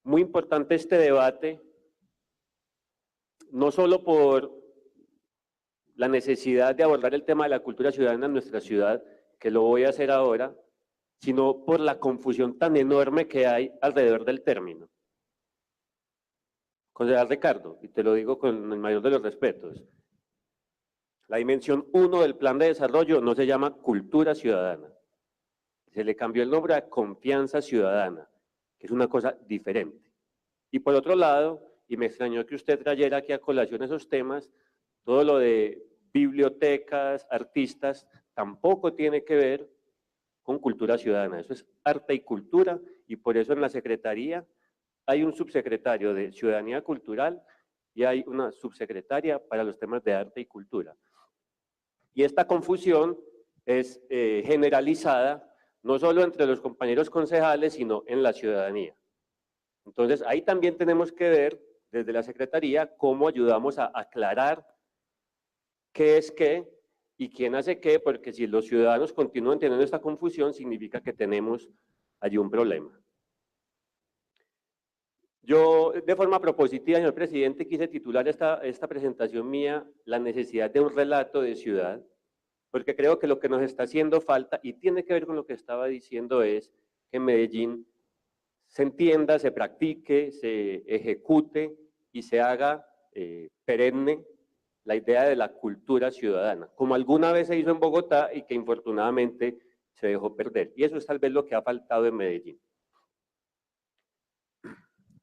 muy importante este debate, no solo por la necesidad de abordar el tema de la cultura ciudadana en nuestra ciudad, que lo voy a hacer ahora, sino por la confusión tan enorme que hay alrededor del término. Concejal Ricardo, y te lo digo con el mayor de los respetos, la dimensión 1 del plan de desarrollo no se llama cultura ciudadana, se le cambió el nombre a confianza ciudadana, que es una cosa diferente. Y por otro lado, y me extrañó que usted trayera aquí a colación esos temas, todo lo de bibliotecas, artistas, tampoco tiene que ver con cultura ciudadana, eso es arte y cultura, y por eso en la Secretaría hay un subsecretario de Ciudadanía Cultural y hay una subsecretaria para los temas de arte y cultura. Y esta confusión es generalizada, no solo entre los compañeros concejales, sino en la ciudadanía. Entonces, ahí también tenemos que ver, desde la Secretaría, cómo ayudamos a aclarar qué es qué y quién hace qué, porque si los ciudadanos continúan teniendo esta confusión, significa que tenemos allí un problema. Yo, de forma propositiva, señor presidente, quise titular esta presentación mía la necesidad de un relato de ciudad, porque creo que lo que nos está haciendo falta, y tiene que ver con lo que estaba diciendo, es que en Medellín se entienda, se practique, se ejecute y se haga perenne la idea de la cultura ciudadana, como alguna vez se hizo en Bogotá y que infortunadamente se dejó perder. Y eso es tal vez lo que ha faltado en Medellín.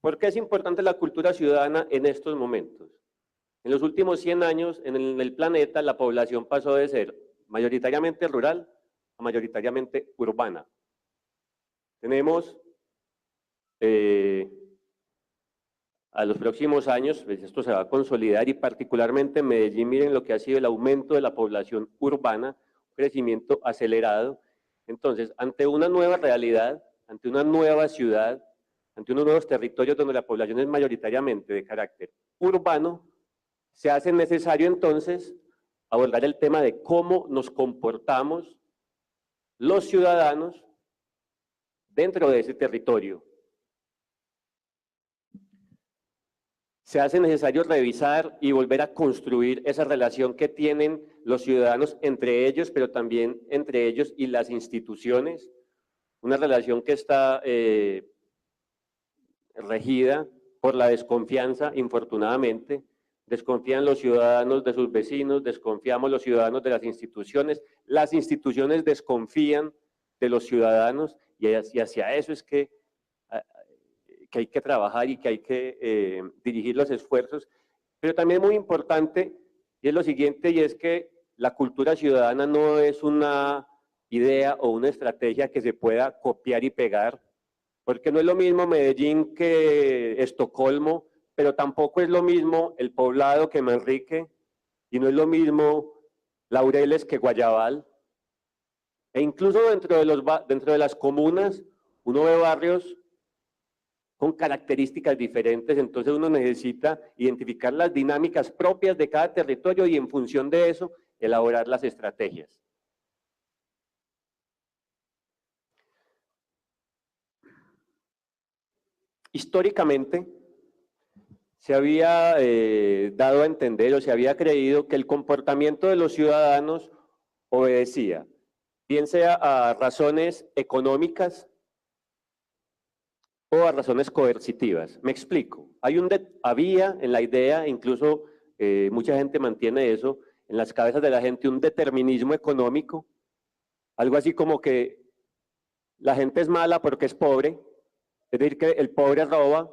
¿Por qué es importante la cultura ciudadana en estos momentos? En los últimos 100 años, en el planeta, la población pasó de ser mayoritariamente rural a mayoritariamente urbana. Tenemos a los próximos años, pues esto se va a consolidar y particularmente en Medellín, miren lo que ha sido el aumento de la población urbana, un crecimiento acelerado. Entonces, ante una nueva realidad, ante una nueva ciudad, ante unos nuevos territorios donde la población es mayoritariamente de carácter urbano, se hace necesario entonces abordar el tema de cómo nos comportamos los ciudadanos dentro de ese territorio. Se hace necesario revisar y volver a construir esa relación que tienen los ciudadanos entre ellos, pero también entre ellos y las instituciones, una relación que está regida por la desconfianza, infortunadamente. Desconfían los ciudadanos de sus vecinos, desconfiamos los ciudadanos de las instituciones desconfían de los ciudadanos y hacia eso es que hay que trabajar y que hay que dirigir los esfuerzos. Pero también muy importante, y es lo siguiente, y es que la cultura ciudadana no es una idea o una estrategia que se pueda copiar y pegar, porque no es lo mismo Medellín que Estocolmo, pero tampoco es lo mismo El Poblado que Manrique, y no es lo mismo Laureles que Guayabal. E incluso dentro de las comunas, uno ve barrios con características diferentes, entonces uno necesita identificar las dinámicas propias de cada territorio y en función de eso, elaborar las estrategias. Históricamente, se había dado a entender o se había creído que el comportamiento de los ciudadanos obedecía, bien sea a razones económicas o a razones coercitivas. Me explico. Había en la idea, incluso mucha gente mantiene eso, en las cabezas de la gente un determinismo económico, algo así como que la gente es mala porque es pobre, es decir, que el pobre roba,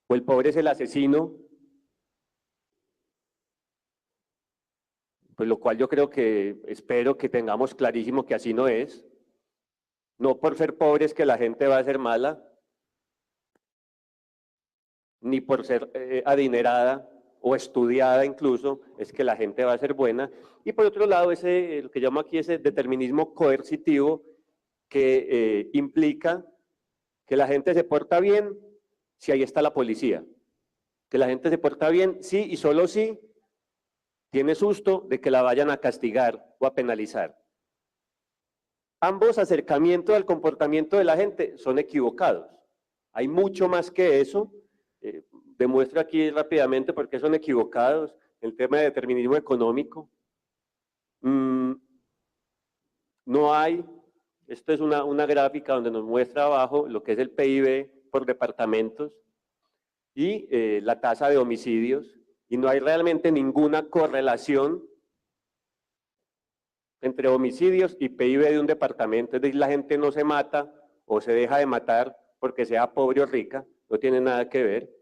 o el pobre es el asesino, pues lo cual yo creo que, espero que tengamos clarísimo que así no es. No por ser pobre es que la gente va a ser mala, ni por ser adinerada o estudiada incluso, es que la gente va a ser buena. Y por otro lado, lo que llamo aquí ese determinismo coercitivo que implica que la gente se porta bien si ahí está la policía, que la gente se porta bien sí y solo si tiene susto de que la vayan a castigar o a penalizar. Ambos acercamientos al comportamiento de la gente son equivocados. Hay mucho más que eso. Demuestro aquí rápidamente por qué son equivocados. El tema de determinismo económico. No hay, esto es una gráfica donde nos muestra abajo lo que es el PIB por departamentos y la tasa de homicidios, y no hay realmente ninguna correlación entre homicidios y PIB de un departamento. Es decir, la gente no se mata o se deja de matar porque sea pobre o rica, no tiene nada que ver.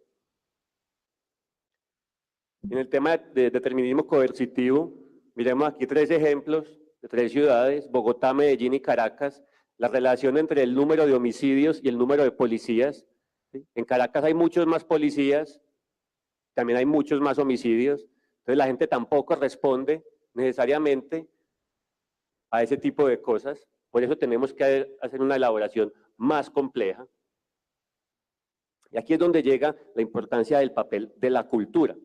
En el tema de determinismo coercitivo, miremos aquí 3 ejemplos de 3 ciudades, Bogotá, Medellín y Caracas, la relación entre el número de homicidios y el número de policías. ¿Sí? En Caracas hay muchos más policías, también hay muchos más homicidios, entonces la gente tampoco responde necesariamente a ese tipo de cosas, por eso tenemos que hacer una elaboración más compleja. Y aquí es donde llega la importancia del papel de la cultura.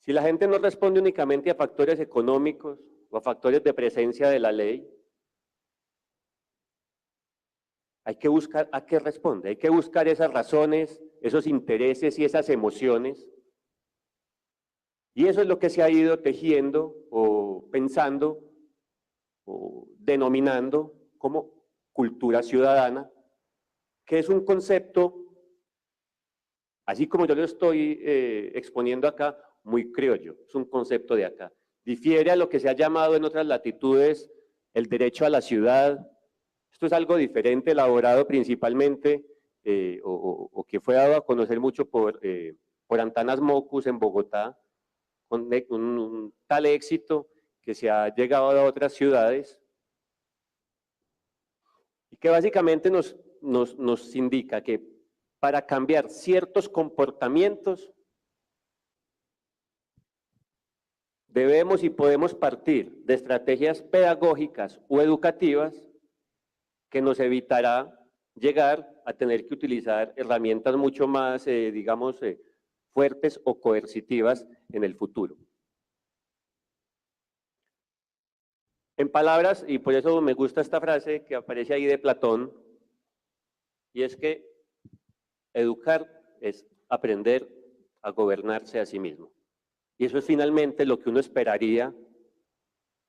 Si la gente no responde únicamente a factores económicos o a factores de presencia de la ley, hay que buscar a qué responde, hay que buscar esas razones, esos intereses y esas emociones. Y eso es lo que se ha ido tejiendo o pensando o denominando como cultura ciudadana, que es un concepto, así como yo lo estoy exponiendo acá, muy criollo, es un concepto de acá. Difiere a lo que se ha llamado en otras latitudes el derecho a la ciudad. Esto es algo diferente, elaborado principalmente, o que fue dado a conocer mucho por Antanas Mockus en Bogotá, con un tal éxito que se ha llegado a otras ciudades, y que básicamente nos indica que para cambiar ciertos comportamientos debemos y podemos partir de estrategias pedagógicas o educativas que nos evitará llegar a tener que utilizar herramientas mucho más, digamos, fuertes o coercitivas en el futuro. En palabras, y por eso me gusta esta frase que aparece ahí de Platón, y es que educar es aprender a gobernarse a sí mismo. Y eso es finalmente lo que uno esperaría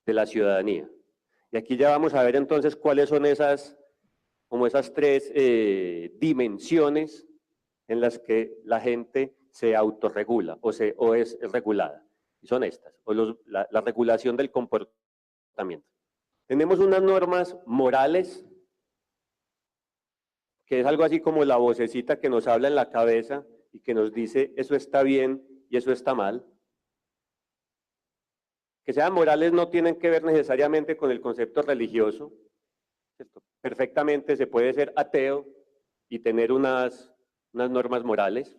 de la ciudadanía. Y aquí ya vamos a ver entonces cuáles son esas 3 dimensiones en las que la gente se autorregula o es regulada. Y son estas, la regulación del comportamiento. Tenemos unas normas morales, que es algo así como la vocecita que nos habla en la cabeza y que nos dice eso está bien y eso está mal. Que sean morales no tienen que ver necesariamente con el concepto religioso, ¿cierto? Perfectamente se puede ser ateo y tener unas normas morales.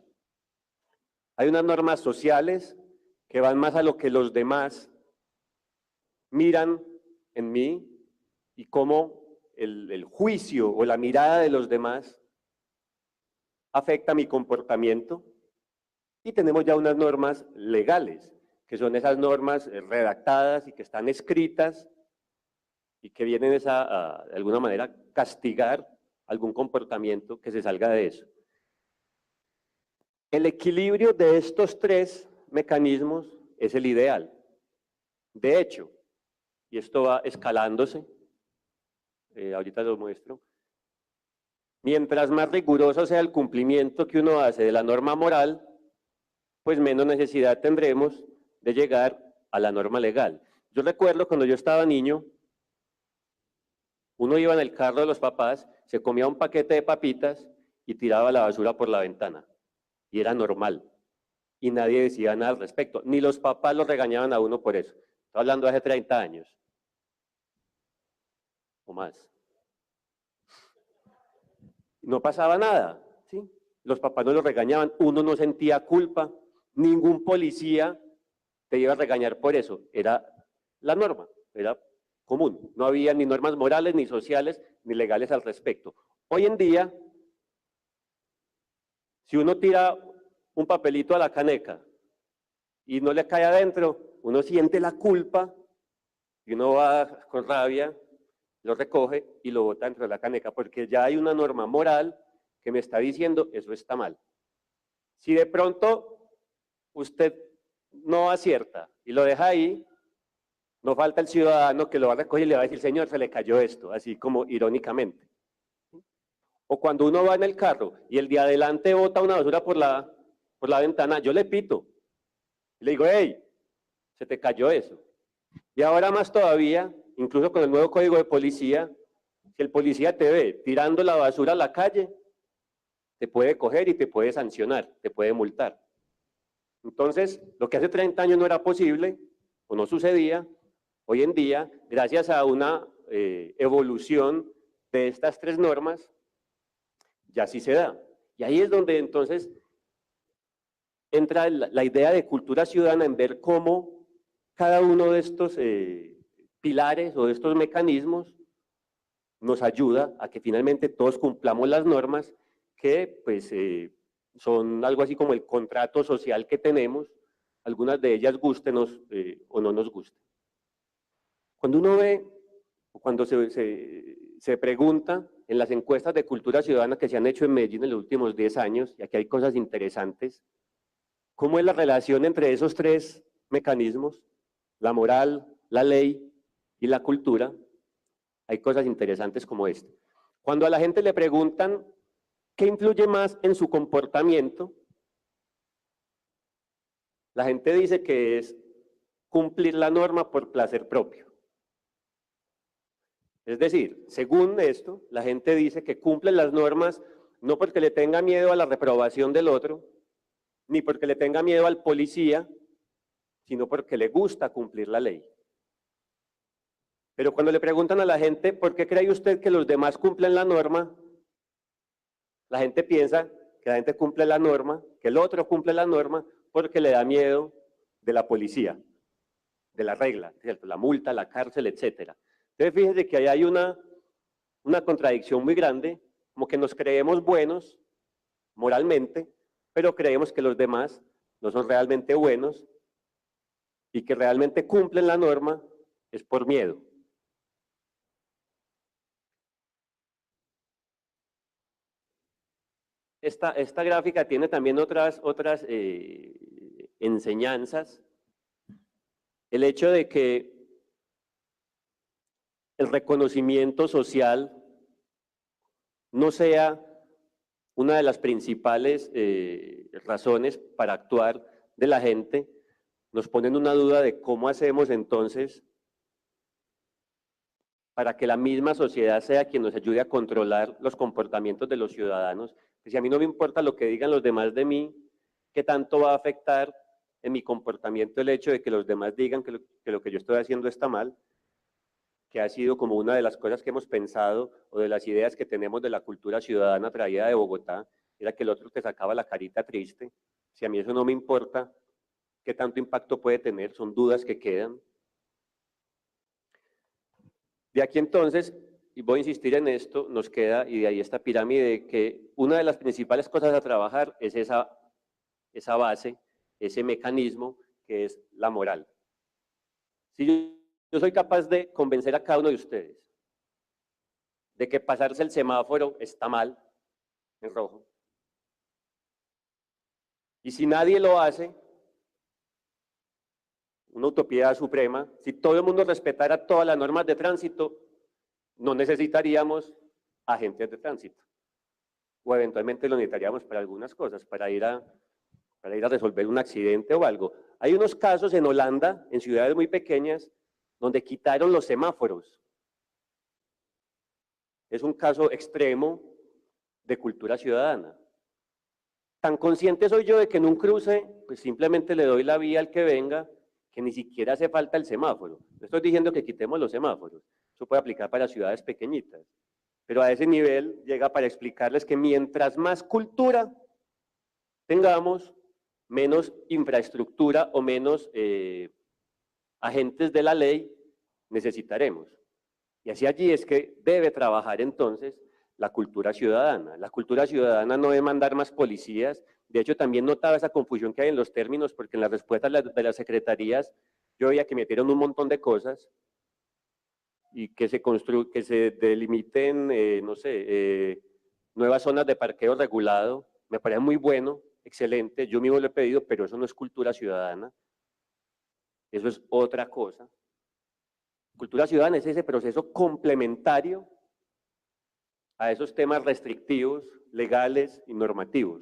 Hay unas normas sociales que van más a lo que los demás miran en mí y cómo el juicio o la mirada de los demás afecta mi comportamiento. Y tenemos ya unas normas legales, que son esas normas redactadas y que están escritas y que vienen de alguna manera castigar algún comportamiento que se salga de eso. El equilibrio de estos 3 mecanismos es el ideal. De hecho, y esto va escalándose, ahorita lo muestro, mientras más riguroso sea el cumplimiento que uno hace de la norma moral, pues menos necesidad tendremos de llegar a la norma legal. Yo recuerdo cuando yo estaba niño, uno iba en el carro de los papás, se comía un paquete de papitas y tiraba la basura por la ventana. Y era normal. Y nadie decía nada al respecto. Ni los papás lo regañaban a uno por eso. Estoy hablando de hace 30 años. O más. No pasaba nada, ¿sí? Los papás no lo regañaban, uno no sentía culpa, ningún policía te iba a regañar por eso. Era la norma, era común. No había ni normas morales, ni sociales, ni legales al respecto. Hoy en día, si uno tira un papelito a la caneca y no le cae adentro, uno siente la culpa y uno va con rabia lo recoge y lo bota dentro de la caneca, porque ya hay una norma moral que me está diciendo eso está mal. Si de pronto usted no acierta y lo deja ahí, no falta el ciudadano que lo va a recoger y le va a decir, señor, se le cayó esto, así como irónicamente. O cuando uno va en el carro y el de adelante bota una basura por la ventana, yo le pito. Le digo, hey, se te cayó eso. Y ahora más todavía, incluso con el nuevo código de policía, si el policía te ve tirando la basura a la calle, te puede coger y te puede sancionar, te puede multar. Entonces, lo que hace 30 años no era posible o no sucedía, hoy en día, gracias a una evolución de estas tres normas, ya sí se da. Y ahí es donde entonces entra la idea de cultura ciudadana en ver cómo cada uno de estos pilares o de estos mecanismos nos ayuda a que finalmente todos cumplamos las normas que pues son algo así como el contrato social que tenemos, algunas de ellas gústenos o no nos gusten. Cuando uno ve, cuando se pregunta en las encuestas de cultura ciudadana que se han hecho en Medellín en los últimos 10 años, y aquí hay cosas interesantes, ¿cómo es la relación entre esos tres mecanismos, la moral, la ley y la cultura? Hay cosas interesantes como esta. Cuando a la gente le preguntan qué influye más en su comportamiento, la gente dice que es cumplir la norma por placer propio. Es decir, según esto, la gente dice que cumple las normas no porque le tenga miedo a la reprobación del otro, ni porque le tenga miedo al policía, sino porque le gusta cumplir la ley. Pero cuando le preguntan a la gente, ¿por qué cree usted que los demás cumplen la norma? La gente piensa que la gente cumple la norma, que el otro cumple la norma porque le da miedo de la policía, de la regla, ¿cierto? La multa, la cárcel, etc. Entonces fíjense que ahí hay una contradicción muy grande, como que nos creemos buenos moralmente, pero creemos que los demás no son realmente buenos y que realmente cumplen la norma es por miedo. Esta gráfica tiene también otras enseñanzas. El hecho de que el reconocimiento social no sea una de las principales razones para actuar de la gente, nos pone en una duda de cómo hacemos entonces para que la misma sociedad sea quien nos ayude a controlar los comportamientos de los ciudadanos. Si a mí no me importa lo que digan los demás de mí, ¿qué tanto va a afectar en mi comportamiento el hecho de que los demás digan que lo que yo estoy haciendo está mal? Que ha sido como una de las cosas que hemos pensado o de las ideas que tenemos de la cultura ciudadana traída de Bogotá, era que el otro te sacaba la carita triste. Si a mí eso no me importa, ¿qué tanto impacto puede tener? Son dudas que quedan. De aquí entonces, y voy a insistir en esto, nos queda, y de ahí esta pirámide, que una de las principales cosas a trabajar es esa base, ese mecanismo que es la moral. Si yo soy capaz de convencer a cada uno de ustedes de que pasarse el semáforo está mal, en rojo, y si nadie lo hace, una utopía suprema, si todo el mundo respetara todas las normas de tránsito, no necesitaríamos agentes de tránsito, o eventualmente lo necesitaríamos para algunas cosas, para ir a resolver un accidente o algo. Hay unos casos en Holanda, en ciudades muy pequeñas, donde quitaron los semáforos. Es un caso extremo de cultura ciudadana. Tan consciente soy yo de que en un cruce, pues simplemente le doy la vía al que venga, que ni siquiera hace falta el semáforo. No estoy diciendo que quitemos los semáforos, eso puede aplicar para ciudades pequeñitas, pero a ese nivel llega para explicarles que mientras más cultura tengamos, menos infraestructura o menos agentes de la ley necesitaremos. Y así allí es que debe trabajar entonces la cultura ciudadana. La cultura ciudadana no debe mandar más policías. De hecho, también notaba esa confusión que hay en los términos, porque en las respuestas de las secretarías yo veía que metieron un montón de cosas. y que se delimiten, no sé, nuevas zonas de parqueo regulado, me parece muy bueno, excelente, yo mismo lo he pedido, pero eso no es cultura ciudadana, eso es otra cosa. Cultura ciudadana es ese proceso complementario a esos temas restrictivos, legales y normativos.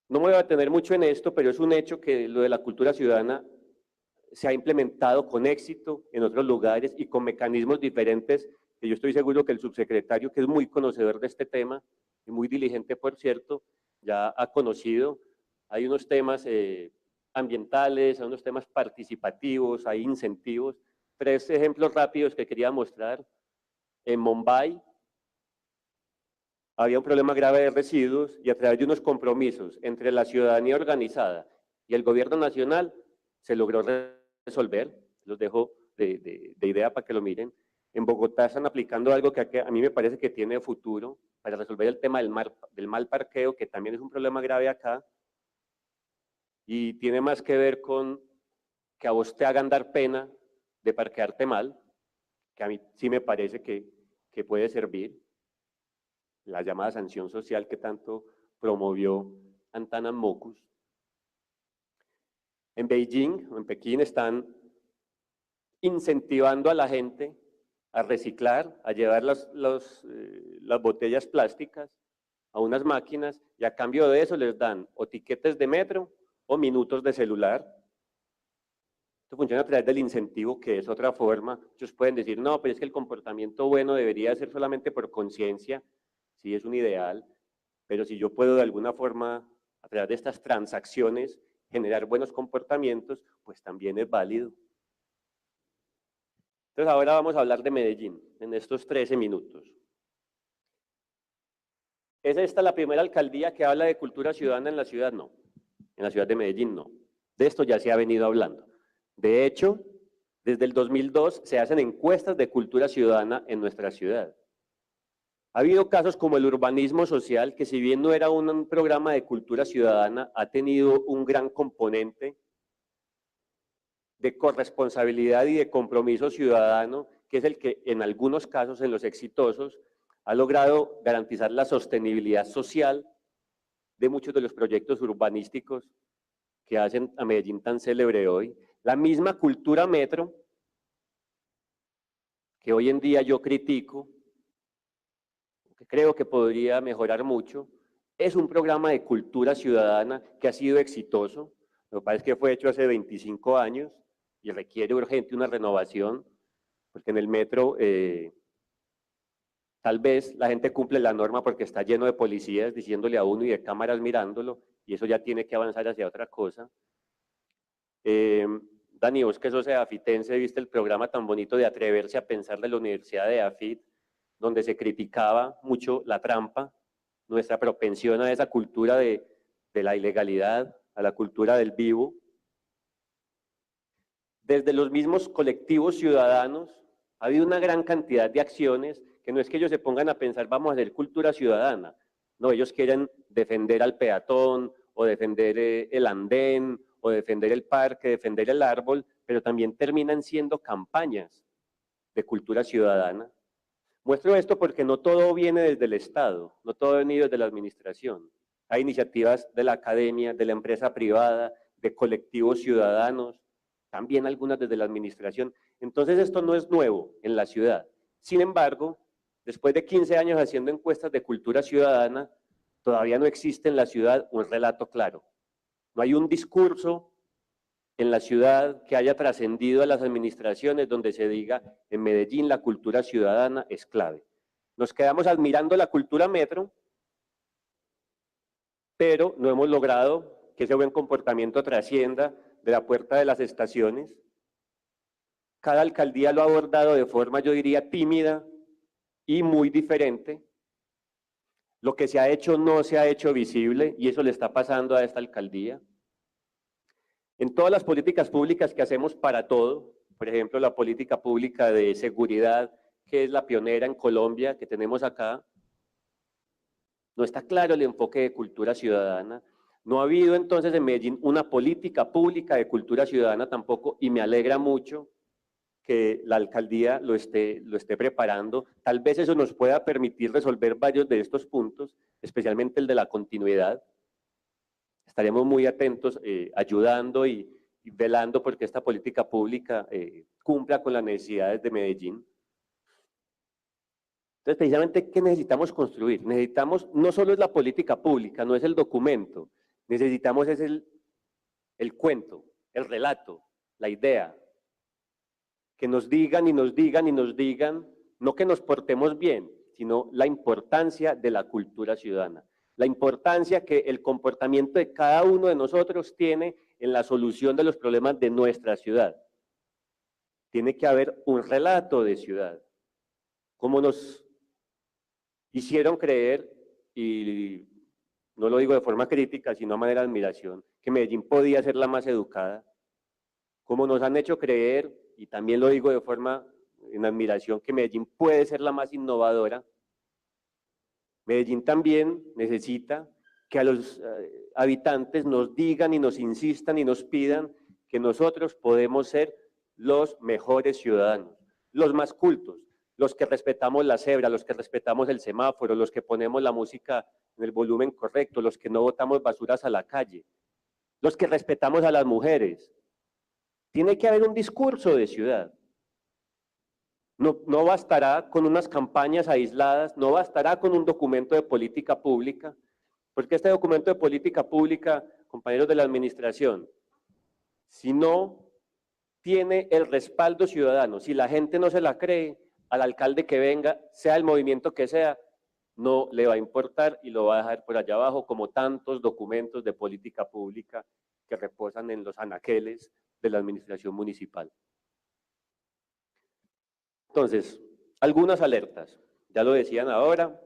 No me voy a detener mucho en esto, pero es un hecho que lo de la cultura ciudadana se ha implementado con éxito en otros lugares y con mecanismos diferentes, que yo estoy seguro que el subsecretario, que es muy conocedor de este tema, y muy diligente, por cierto, ya ha conocido. Hay unos temas ambientales, hay unos temas participativos, hay incentivos. 3 ejemplos rápidos que quería mostrar. En Mumbai había un problema grave de residuos y a través de unos compromisos entre la ciudadanía organizada y el gobierno nacional se logró resolver. Los dejo de idea para que lo miren. En Bogotá están aplicando algo que a mí me parece que tiene futuro para resolver el tema del mal parqueo, que también es un problema grave acá, y tiene más que ver con que a vos te hagan dar pena de parquearte mal, que a mí sí me parece que puede servir, la llamada sanción social que tanto promovió Antanan Mockus. En Beijing, o en Pekín, están incentivando a la gente a reciclar, a llevar las botellas plásticas a unas máquinas y a cambio de eso les dan o tiquetes de metro o minutos de celular. Esto funciona a través del incentivo, que es otra forma. Muchos pueden decir, no, pero es que el comportamiento bueno debería ser solamente por conciencia. Sí, es un ideal, pero si yo puedo de alguna forma, a través de estas transacciones, generar buenos comportamientos, pues también es válido. Entonces ahora vamos a hablar de Medellín, en estos 13 minutos. ¿Es esta la primera alcaldía que habla de cultura ciudadana en la ciudad? No. En la ciudad de Medellín, no. De esto ya se ha venido hablando. De hecho, desde el 2002 se hacen encuestas de cultura ciudadana en nuestra ciudad. Ha habido casos como el urbanismo social, que si bien no era un programa de cultura ciudadana, ha tenido un gran componente de corresponsabilidad y de compromiso ciudadano, que es el que en algunos casos, en los exitosos, ha logrado garantizar la sostenibilidad social de muchos de los proyectos urbanísticos que hacen a Medellín tan célebre hoy. La misma cultura metro, que hoy en día yo critico, que creo que podría mejorar mucho, es un programa de cultura ciudadana que ha sido exitoso. Lo que pasa es que fue hecho hace 25 años y requiere urgente una renovación, porque en el metro tal vez la gente cumple la norma porque está lleno de policías diciéndole a uno y de cámaras mirándolo, y eso ya tiene que avanzar hacia otra cosa. Dani, vos que sos eafitense, viste el programa tan bonito de Atreverse a Pensar de la Universidad de EAFIT, donde se criticaba mucho la trampa, nuestra propensión a esa cultura de la ilegalidad, a la cultura del vivo. Desde los mismos colectivos ciudadanos ha habido una gran cantidad de acciones que no es que ellos se pongan a pensar vamos a hacer cultura ciudadana, no, ellos quieren defender al peatón o defender el andén o defender el parque, defender el árbol, pero también terminan siendo campañas de cultura ciudadana. Muestro esto porque no todo viene desde el Estado, no todo viene desde la administración. Hay iniciativas de la academia, de la empresa privada, de colectivos ciudadanos, también algunas desde la administración. Entonces esto no es nuevo en la ciudad. Sin embargo, después de 15 años haciendo encuestas de cultura ciudadana, todavía no existe en la ciudad un relato claro. No hay un discurso en la ciudad que haya trascendido a las administraciones donde se diga en Medellín la cultura ciudadana es clave. Nos quedamos admirando la cultura metro, pero no hemos logrado que ese buen comportamiento trascienda de la puerta de las estaciones. Cada alcaldía lo ha abordado de forma, yo diría, tímida y muy diferente. Lo que se ha hecho no se ha hecho visible y eso le está pasando a esta alcaldía. En todas las políticas públicas que hacemos para todo, por ejemplo, la política pública de seguridad, que es la pionera en Colombia, que tenemos acá, no está claro el enfoque de cultura ciudadana. No ha habido entonces en Medellín una política pública de cultura ciudadana tampoco, y me alegra mucho que la alcaldía lo esté preparando. Tal vez eso nos pueda permitir resolver varios de estos puntos, especialmente el de la continuidad. Estaremos muy atentos, ayudando y velando porque esta política pública cumpla con las necesidades de Medellín. Entonces, precisamente, ¿qué necesitamos construir? Necesitamos, no solo es la política pública, no es el documento, necesitamos es el cuento, el relato, la idea. Que nos digan y nos digan y nos digan, no que nos portemos bien, sino la importancia de la cultura ciudadana, la importancia que el comportamiento de cada uno de nosotros tiene en la solución de los problemas de nuestra ciudad. Tiene que haber un relato de ciudad, como nos hicieron creer, y no lo digo de forma crítica, sino a manera de admiración, que Medellín podía ser la más educada, como nos han hecho creer, y también lo digo de forma en admiración, que Medellín puede ser la más innovadora. Medellín también necesita que a los habitantes nos digan y nos insistan y nos pidan que nosotros podemos ser los mejores ciudadanos, los más cultos, los que respetamos la cebra, los que respetamos el semáforo, los que ponemos la música en el volumen correcto, los que no botamos basuras a la calle, los que respetamos a las mujeres. Tiene que haber un discurso de ciudad. No bastará con unas campañas aisladas, no bastará con un documento de política pública, porque este documento de política pública, compañeros de la administración, si no tiene el respaldo ciudadano, si la gente no se la cree, al alcalde que venga, sea el movimiento que sea, no le va a importar y lo va a dejar por allá abajo, como tantos documentos de política pública que reposan en los anaqueles de la administración municipal. Entonces, algunas alertas, ya lo decían ahora,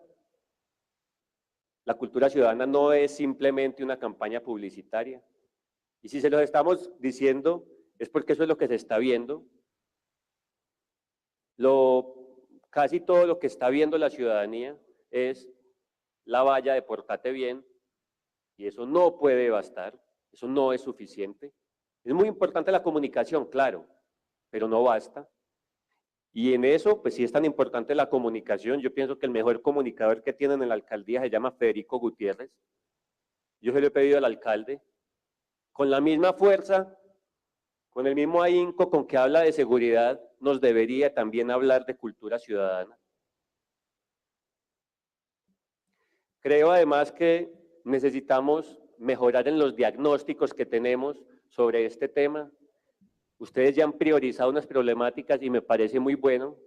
la cultura ciudadana no es simplemente una campaña publicitaria, y si se los estamos diciendo es porque eso es lo que se está viendo. Casi todo lo que está viendo la ciudadanía es la valla de Portate Bien, y eso no puede bastar, eso no es suficiente. Es muy importante la comunicación, claro, pero no basta. Y en eso, pues sí es tan importante la comunicación. Yo pienso que el mejor comunicador que tienen en la alcaldía se llama Federico Gutiérrez. Yo se lo he pedido al alcalde, con la misma fuerza, con el mismo ahínco con que habla de seguridad, nos debería también hablar de cultura ciudadana. Creo además que necesitamos mejorar en los diagnósticos que tenemos sobre este tema. Ustedes ya han priorizado unas problemáticas y me parece muy bueno.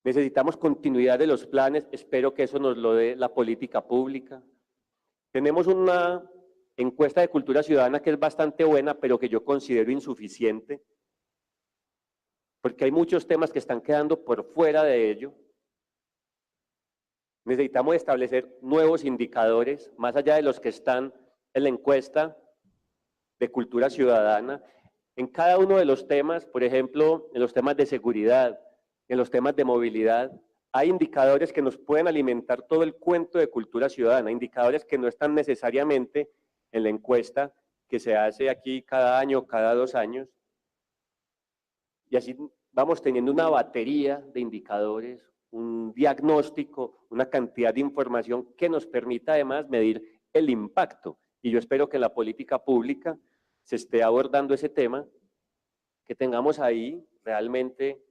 Necesitamos continuidad de los planes, espero que eso nos lo dé la política pública. Tenemos una encuesta de cultura ciudadana que es bastante buena, pero que yo considero insuficiente, porque hay muchos temas que están quedando por fuera de ello. Necesitamos establecer nuevos indicadores, más allá de los que están en la encuesta de cultura ciudadana, en cada uno de los temas, por ejemplo, en los temas de seguridad, en los temas de movilidad, hay indicadores que nos pueden alimentar todo el cuento de cultura ciudadana, indicadores que no están necesariamente en la encuesta que se hace aquí cada año, cada 2 años, y así vamos teniendo una batería de indicadores, un diagnóstico, una cantidad de información que nos permita además medir el impacto. Y yo espero que en la política pública se esté abordando ese tema, que tengamos ahí realmente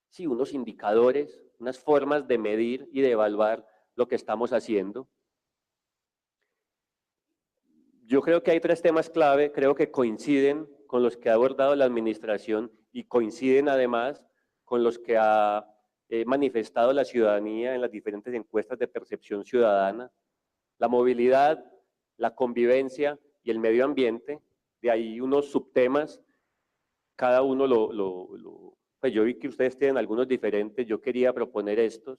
sí, unos indicadores, unas formas de medir y de evaluar lo que estamos haciendo. Yo creo que hay 3 temas clave, creo que coinciden con los que ha abordado la administración y coinciden además con los que ha manifestado la ciudadanía en las diferentes encuestas de percepción ciudadana: la movilidad, la convivencia y el medio ambiente. De ahí unos subtemas, cada uno pues yo vi que ustedes tienen algunos diferentes, yo quería proponer estos.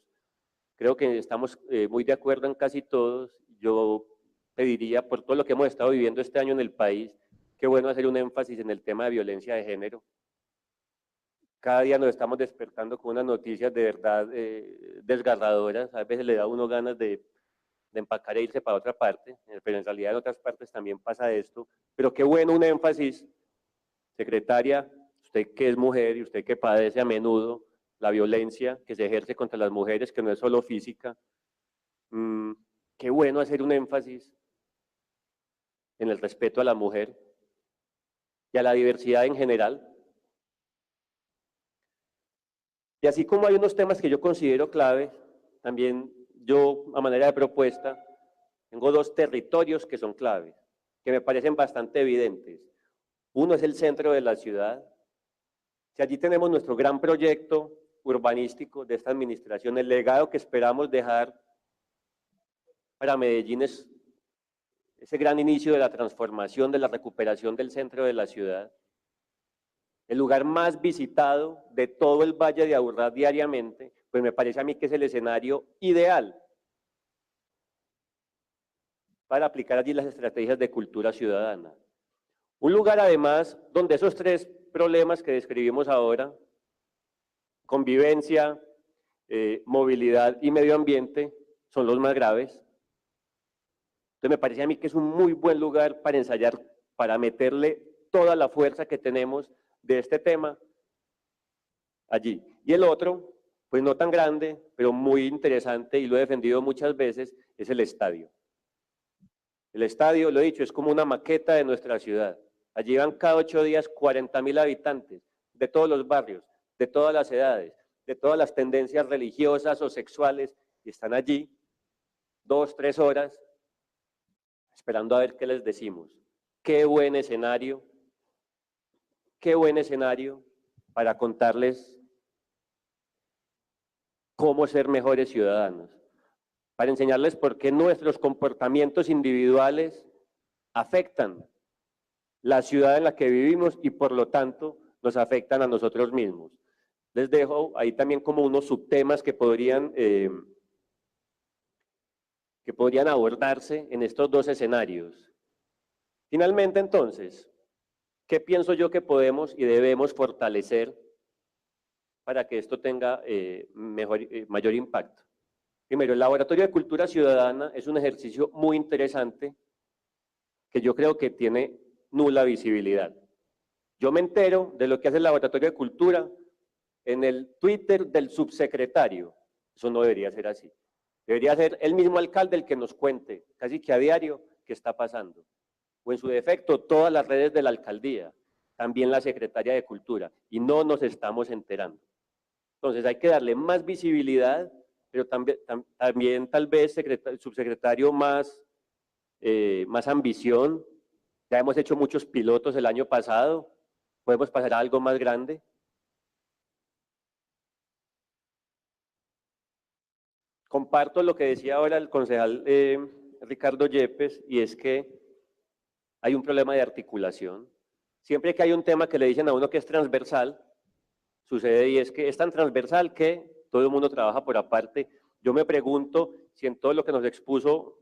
Creo que estamos muy de acuerdo en casi todos. Yo pediría, por todo lo que hemos estado viviendo este año en el país, qué bueno hacer un énfasis en el tema de violencia de género. Cada día nos estamos despertando con unas noticias de verdad desgarradoras. A veces le da a uno ganas de empacar e irse para otra parte, pero en realidad en otras partes también pasa esto. Pero qué bueno un énfasis Secretaria, usted que es mujer y usted que padece a menudo la violencia que se ejerce contra las mujeres, que no es solo física, qué bueno hacer un énfasis en el respeto a la mujer y a la diversidad en general. Y así como hay unos temas que yo considero clave, también yo, a manera de propuesta, tengo dos territorios que son claves, que me parecen bastante evidentes. Uno es el centro de la ciudad. Si allí tenemos nuestro gran proyecto urbanístico de esta administración, el legado que esperamos dejar para Medellín es ese gran inicio de la transformación, de la recuperación del centro de la ciudad, el lugar más visitado de todo el Valle de Aburrá diariamente, pues me parece a mí que es el escenario ideal para aplicar allí las estrategias de cultura ciudadana. Un lugar además donde esos tres problemas que describimos ahora, convivencia, movilidad y medio ambiente, son los más graves. Entonces me parece a mí que es un muy buen lugar para ensayar, para meterle toda la fuerza que tenemos de este tema allí. Y el otro, pues no tan grande, pero muy interesante y lo he defendido muchas veces, es el estadio. El estadio, lo he dicho, es como una maqueta de nuestra ciudad. Allí van cada 8 días 40.000 habitantes de todos los barrios, de todas las edades, de todas las tendencias religiosas o sexuales, y están allí 2, 3 horas esperando a ver qué les decimos. Qué buen escenario para contarles cómo ser mejores ciudadanos, para enseñarles por qué nuestros comportamientos individuales afectan la ciudad en la que vivimos y por lo tanto nos afectan a nosotros mismos. Les dejo ahí también como unos subtemas que podrían abordarse en estos dos escenarios. Finalmente, entonces, ¿qué pienso yo que podemos y debemos fortalecer para que esto tenga mayor impacto? Primero, el Laboratorio de Cultura Ciudadana es un ejercicio muy interesante que yo creo que tiene nula visibilidad. Yo me entero de lo que hace el Laboratorio de Cultura en el Twitter del subsecretario. Eso no debería ser así. Debería ser el mismo alcalde el que nos cuente, casi que a diario, qué está pasando. O en su defecto, todas las redes de la alcaldía, también la secretaria de Cultura, y no nos estamos enterando. Entonces hay que darle más visibilidad, pero también tal vez subsecretario más ambición. Ya hemos hecho muchos pilotos el año pasado, podemos pasar a algo más grande. Comparto lo que decía ahora el concejal Ricardo Yepes, y es que hay un problema de articulación. Siempre que hay un tema que le dicen a uno que es transversal, sucede y es que es tan transversal que todo el mundo trabaja por aparte. Yo me pregunto si en todo lo que nos expuso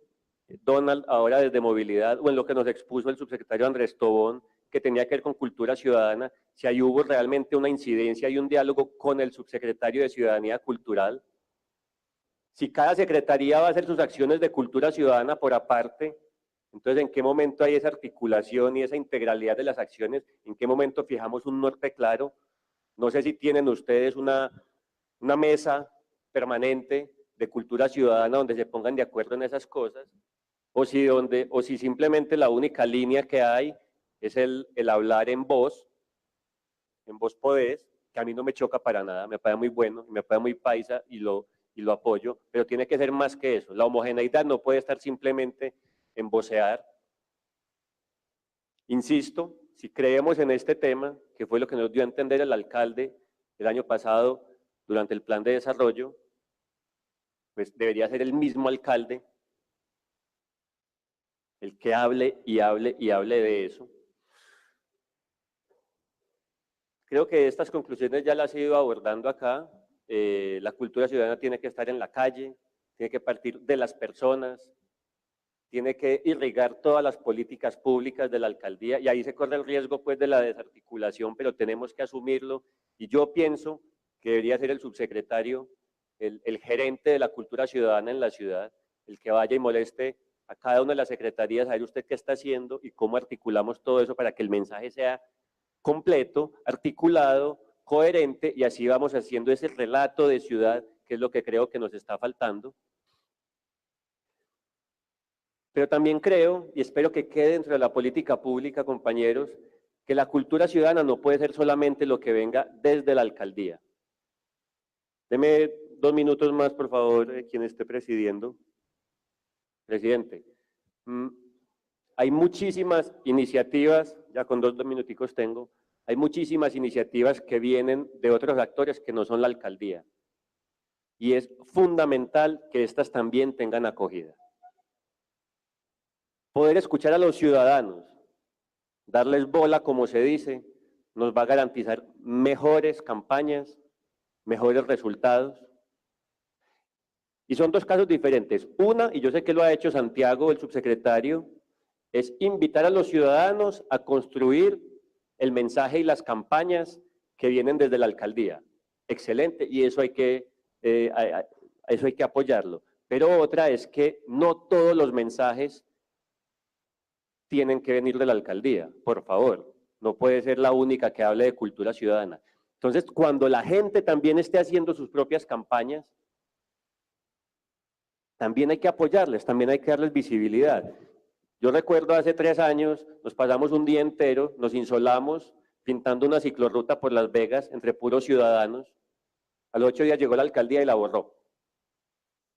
Donald ahora desde movilidad o en lo que nos expuso el subsecretario Andrés Tobón, que tenía que ver con cultura ciudadana, si ahí hubo realmente una incidencia y un diálogo con el subsecretario de Ciudadanía Cultural. Si cada secretaría va a hacer sus acciones de cultura ciudadana por aparte, entonces ¿en qué momento hay esa articulación y esa integralidad de las acciones? ¿En qué momento fijamos un norte claro? No sé si tienen ustedes una mesa permanente de cultura ciudadana donde se pongan de acuerdo en esas cosas, o si simplemente la única línea que hay es el hablar en voz podés, que a mí no me choca para nada, me parece muy bueno, me parece muy paisa y lo apoyo, pero tiene que ser más que eso. La homogeneidad no puede estar simplemente en vocear. Insisto, si creemos en este tema, que fue lo que nos dio a entender el alcalde el año pasado durante el plan de desarrollo, pues debería ser el mismo alcalde el que hable y hable y hable de eso. Creo que estas conclusiones ya las he ido abordando acá. La cultura ciudadana tiene que estar en la calle, tiene que partir de las personas, tiene que irrigar todas las políticas públicas de la alcaldía, y ahí se corre el riesgo pues de la desarticulación, pero tenemos que asumirlo, y yo pienso que debería ser el subsecretario, el gerente de la cultura ciudadana en la ciudad, el que vaya y moleste a cada una de las secretarías a ver usted qué está haciendo y cómo articulamos todo eso para que el mensaje sea completo, articulado, coherente, y así vamos haciendo ese relato de ciudad, que es lo que creo que nos está faltando. Pero también creo, y espero que quede dentro de la política pública, compañeros, que la cultura ciudadana no puede ser solamente lo que venga desde la alcaldía. Deme 2 minutos más, por favor, quien esté presidiendo. Presidente, hay muchísimas iniciativas, ya con 2 minuticos tengo, hay muchísimas iniciativas que vienen de otros actores que no son la alcaldía. Y es fundamental que estas también tengan acogida. Poder escuchar a los ciudadanos, darles bola, como se dice, nos va a garantizar mejores campañas, mejores resultados. Y son 2 casos diferentes. Una, y yo sé que lo ha hecho Santiago, el subsecretario, es invitar a los ciudadanos a construir el mensaje y las campañas que vienen desde la alcaldía. Excelente, y eso hay que apoyarlo. Pero otra es que no todos los mensajes tienen que venir de la alcaldía, por favor. No puede ser la única que hable de cultura ciudadana. Entonces, cuando la gente también esté haciendo sus propias campañas, también hay que apoyarles, también hay que darles visibilidad. Yo recuerdo hace 3 años, nos pasamos un día entero, nos insolamos pintando una ciclorruta por Las Vegas entre puros ciudadanos. A los 8 días llegó la alcaldía y la borró.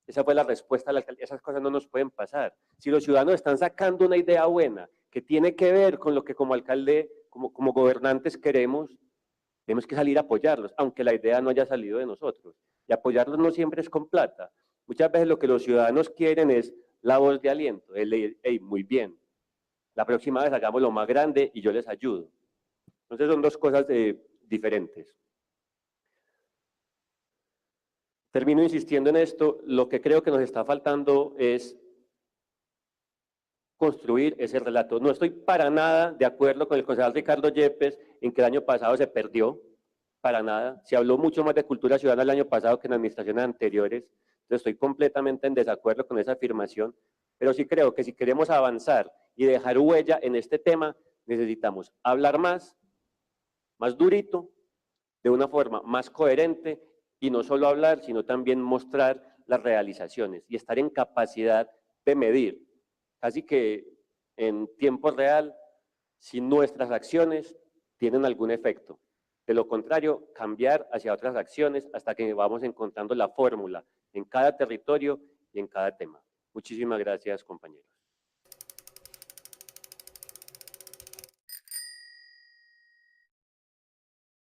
Esa fue la respuesta a la alcaldía. Esas cosas no nos pueden pasar. Si los ciudadanos están sacando una idea buena que tiene que ver con lo que como alcalde, como gobernantes queremos, tenemos que salir a apoyarlos, aunque la idea no haya salido de nosotros. Y apoyarlos no siempre es con plata. Muchas veces lo que los ciudadanos quieren es la voz de aliento. Hey, muy bien, la próxima vez hagámoslo más grande y yo les ayudo. Entonces son 2 cosas diferentes. Termino insistiendo en esto, lo que creo que nos está faltando es construir ese relato. No estoy para nada de acuerdo con el concejal Ricardo Yepes en que el año pasado se perdió, para nada. Se habló mucho más de cultura ciudadana el año pasado que en administraciones anteriores, entonces estoy completamente en desacuerdo con esa afirmación, pero sí creo que si queremos avanzar y dejar huella en este tema, necesitamos hablar más durito, de una forma más coherente, y no solo hablar, sino también mostrar las realizaciones y estar en capacidad de medir, casi que en tiempo real, si nuestras acciones tienen algún efecto. De lo contrario, cambiar hacia otras acciones hasta que vamos encontrando la fórmula en cada territorio y en cada tema. Muchísimas gracias, compañeros.